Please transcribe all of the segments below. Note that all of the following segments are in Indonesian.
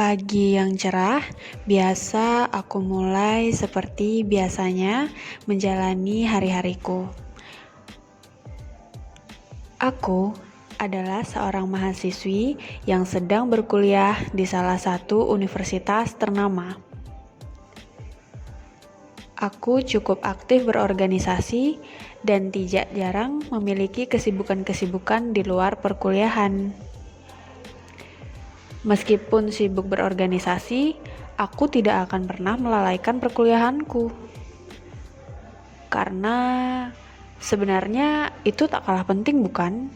Pagi yang cerah, biasa aku mulai seperti biasanya menjalani hari-hariku. Aku adalah seorang mahasiswi yang sedang berkuliah di salah satu universitas ternama. Aku cukup aktif berorganisasi dan tidak jarang memiliki kesibukan-kesibukan di luar perkuliahan. Meskipun sibuk berorganisasi, aku tidak akan pernah melalaikan perkuliahanku. Karena sebenarnya itu tak kalah penting, bukan?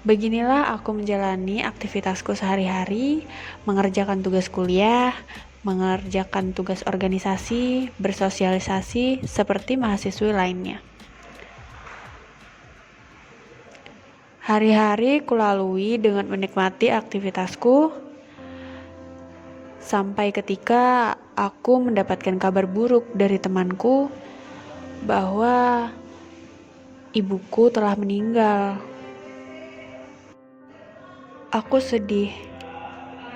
Beginilah aku menjalani aktivitasku sehari-hari, mengerjakan tugas kuliah, mengerjakan tugas organisasi, bersosialisasi seperti mahasiswi lainnya. Hari-hari kulalui dengan menikmati aktivitasku sampai ketika aku mendapatkan kabar buruk dari temanku bahwa ibuku telah meninggal. Aku sedih,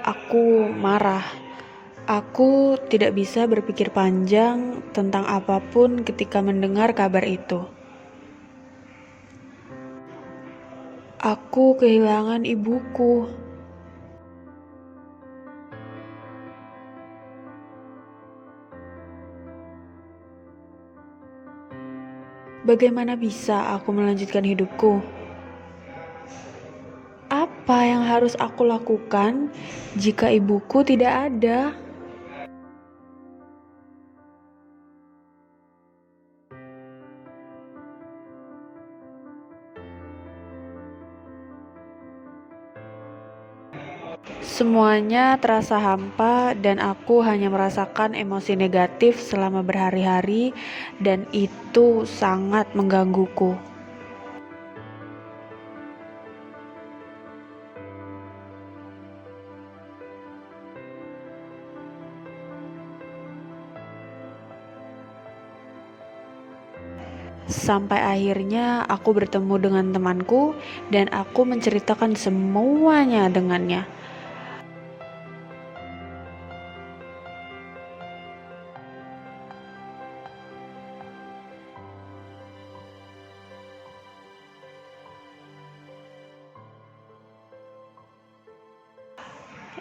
aku marah, aku tidak bisa berpikir panjang tentang apapun ketika mendengar kabar itu. Aku kehilangan ibuku. Bagaimana bisa aku melanjutkan hidupku? Apa yang harus aku lakukan jika ibuku tidak ada? Semuanya terasa hampa dan aku hanya merasakan emosi negatif selama berhari-hari dan itu sangat menggangguku. Sampai akhirnya aku bertemu dengan temanku dan aku menceritakan semuanya dengannya.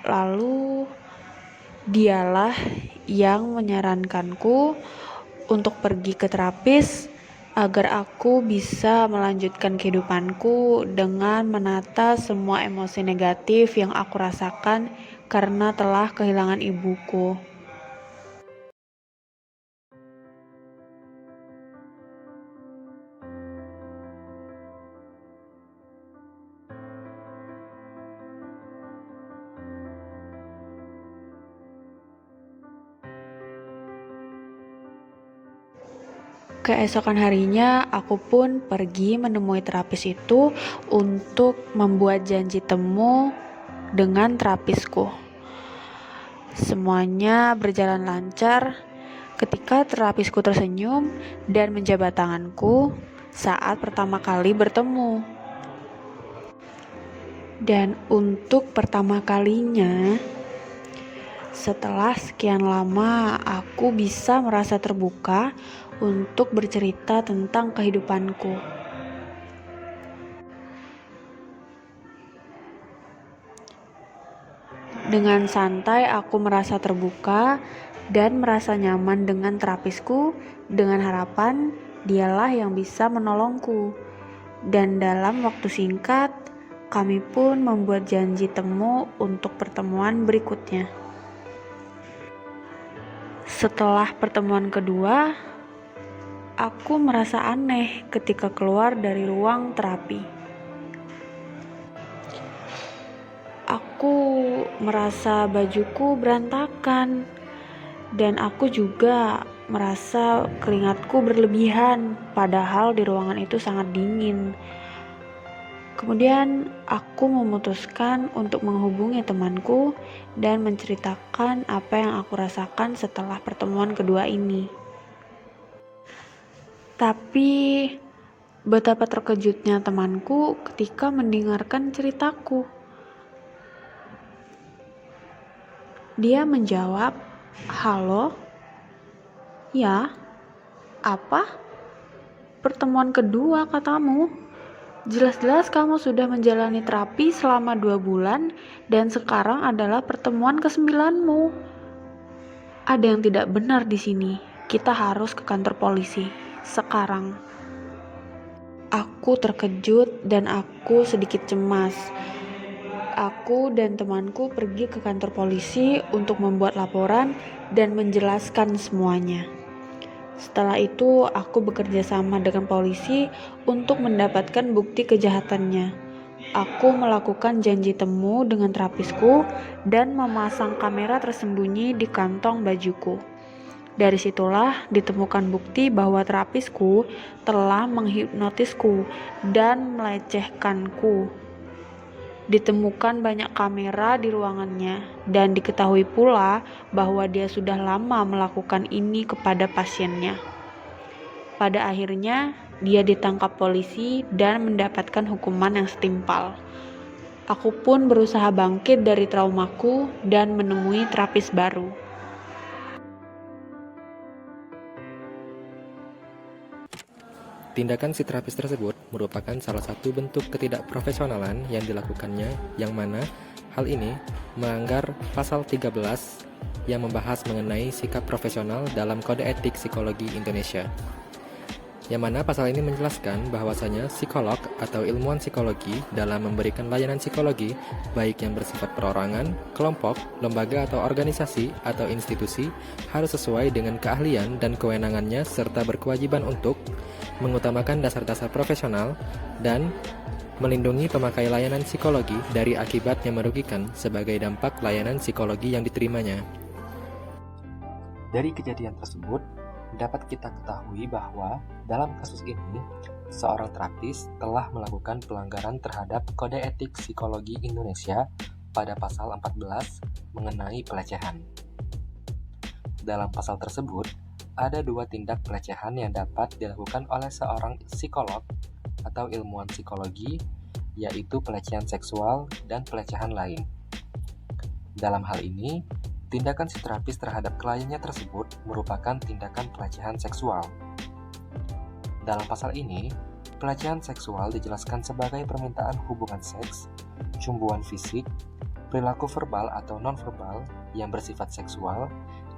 Lalu dialah yang menyarankanku untuk pergi ke terapis agar aku bisa melanjutkan kehidupanku dengan menata semua emosi negatif yang aku rasakan karena telah kehilangan ibuku. Keesokan harinya, aku pun pergi menemui terapis itu untuk membuat janji temu dengan terapisku. Semuanya berjalan lancar ketika terapisku tersenyum dan menjabat tanganku saat pertama kali bertemu. Dan untuk pertama kalinya, setelah sekian lama, aku bisa merasa terbuka untuk bercerita tentang kehidupanku. Dengan santai, aku merasa terbuka dan merasa nyaman dengan terapisku, dengan harapan dialah yang bisa menolongku. Dan dalam waktu singkat, kami pun membuat janji temu untuk pertemuan berikutnya. Setelah pertemuan kedua, aku merasa aneh ketika keluar dari ruang terapi. Aku merasa bajuku berantakan dan aku juga merasa keringatku berlebihan padahal di ruangan itu sangat dingin. Kemudian aku memutuskan untuk menghubungi temanku dan menceritakan apa yang aku rasakan setelah pertemuan kedua ini. Tapi betapa terkejutnya temanku ketika mendengarkan ceritaku. Dia menjawab, "Halo? Ya, apa? Pertemuan kedua katamu. Jelas-jelas kamu sudah menjalani terapi selama 2 bulan dan sekarang adalah pertemuan ke-9-mu. Ada yang tidak benar di sini. Kita harus ke kantor polisi. Sekarang." Aku terkejut dan aku sedikit cemas. Aku dan temanku pergi ke kantor polisi untuk membuat laporan dan menjelaskan semuanya. Setelah itu, aku bekerja sama dengan polisi untuk mendapatkan bukti kejahatannya. Aku melakukan janji temu dengan terapisku dan memasang kamera tersembunyi di kantong bajuku. Dari situlah ditemukan bukti bahwa terapisku telah menghipnotisku dan melecehkanku. Ditemukan banyak kamera di ruangannya dan diketahui pula bahwa dia sudah lama melakukan ini kepada pasiennya. Pada akhirnya, dia ditangkap polisi dan mendapatkan hukuman yang setimpal. Aku pun berusaha bangkit dari traumaku dan menemui terapis baru. Tindakan si terapis tersebut merupakan salah satu bentuk ketidakprofesionalan yang dilakukannya, yang mana hal ini melanggar pasal 13 yang membahas mengenai sikap profesional dalam Kode Etik Psikologi Indonesia. Yang mana pasal ini menjelaskan bahwasanya psikolog atau ilmuwan psikologi dalam memberikan layanan psikologi, baik yang bersifat perorangan, kelompok, lembaga atau organisasi atau institusi, harus sesuai dengan keahlian dan kewenangannya serta berkewajiban untuk mengutamakan dasar-dasar profesional dan melindungi pemakai layanan psikologi dari akibat yang merugikan sebagai dampak layanan psikologi yang diterimanya. Dari kejadian tersebut, dapat kita ketahui bahwa dalam kasus ini, seorang terapis telah melakukan pelanggaran terhadap Kode Etik Psikologi Indonesia pada pasal 14 mengenai pelecehan. Dalam pasal tersebut, ada 2 tindak pelecehan yang dapat dilakukan oleh seorang psikolog atau ilmuwan psikologi, yaitu pelecehan seksual dan pelecehan lain. Dalam hal ini, tindakan si terapis terhadap kliennya tersebut merupakan tindakan pelecehan seksual. Dalam pasal ini, pelecehan seksual dijelaskan sebagai permintaan hubungan seks, cumbuan fisik, perilaku verbal atau non-verbal yang bersifat seksual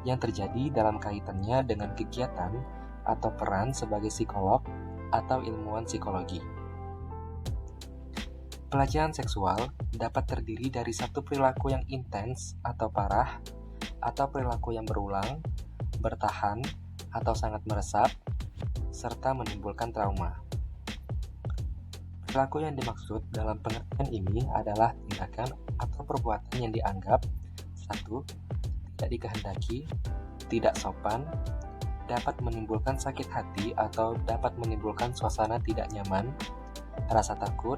yang terjadi dalam kaitannya dengan kegiatan atau peran sebagai psikolog atau ilmuwan psikologi. Pelecehan seksual dapat terdiri dari satu perilaku yang intens atau parah, atau perilaku yang berulang, bertahan, atau sangat meresap, serta menimbulkan trauma. Perilaku yang dimaksud dalam pengertian ini adalah tindakan atau perbuatan yang dianggap 1. Tidak dikehendaki, tidak sopan, dapat menimbulkan sakit hati atau dapat menimbulkan suasana tidak nyaman, rasa takut,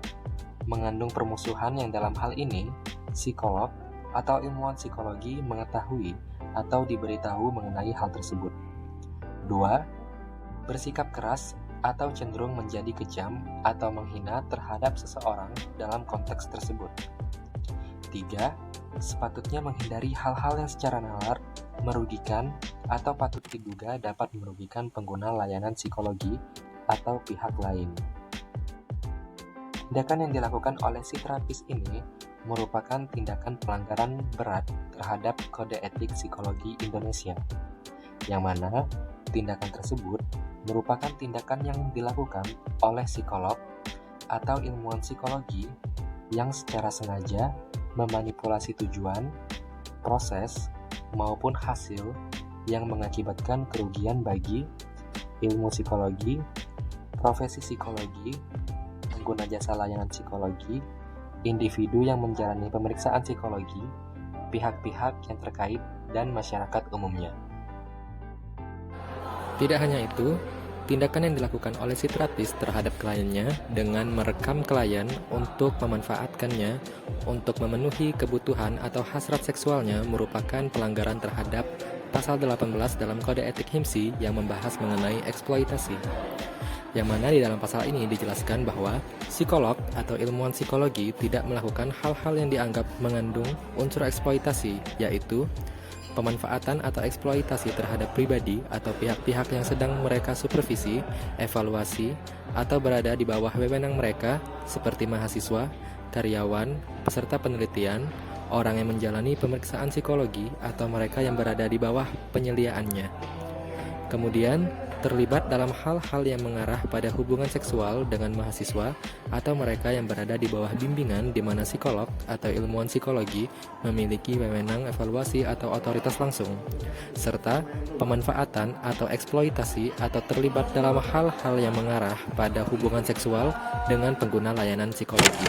mengandung permusuhan yang dalam hal ini, psikolog atau ilmuwan psikologi mengetahui atau diberitahu mengenai hal tersebut. 2. Bersikap keras atau cenderung menjadi kejam atau menghina terhadap seseorang dalam konteks tersebut. 3. Sepatutnya menghindari hal-hal yang secara nalar, merugikan, atau patut diduga dapat merugikan pengguna layanan psikologi atau pihak lain. Tindakan yang dilakukan oleh si terapis ini merupakan tindakan pelanggaran berat terhadap Kode Etik Psikologi Indonesia, yang mana tindakan tersebut merupakan tindakan yang dilakukan oleh psikolog atau ilmuwan psikologi yang secara sengaja memanipulasi tujuan, proses, maupun hasil yang mengakibatkan kerugian bagi ilmu psikologi, profesi psikologi, pengguna jasa layanan psikologi, individu yang menjalani pemeriksaan psikologi, pihak-pihak yang terkait, dan masyarakat umumnya. Tidak hanya itu, tindakan yang dilakukan oleh si terapis terhadap kliennya dengan merekam klien untuk memanfaatkannya untuk memenuhi kebutuhan atau hasrat seksualnya merupakan pelanggaran terhadap pasal 18 dalam Kode Etik HIMSI yang membahas mengenai eksploitasi. Yang mana di dalam pasal ini dijelaskan bahwa psikolog atau ilmuwan psikologi tidak melakukan hal-hal yang dianggap mengandung unsur eksploitasi, yaitu pemanfaatan atau eksploitasi terhadap pribadi atau pihak-pihak yang sedang mereka supervisi, evaluasi, atau berada di bawah wewenang mereka seperti mahasiswa, karyawan, peserta penelitian, orang yang menjalani pemeriksaan psikologi, atau mereka yang berada di bawah penyeliaannya. Kemudian, terlibat dalam hal-hal yang mengarah pada hubungan seksual dengan mahasiswa atau mereka yang berada di bawah bimbingan di mana psikolog atau ilmuwan psikologi memiliki wewenang evaluasi atau otoritas langsung, serta pemanfaatan atau eksploitasi atau terlibat dalam hal-hal yang mengarah pada hubungan seksual dengan pengguna layanan psikologi.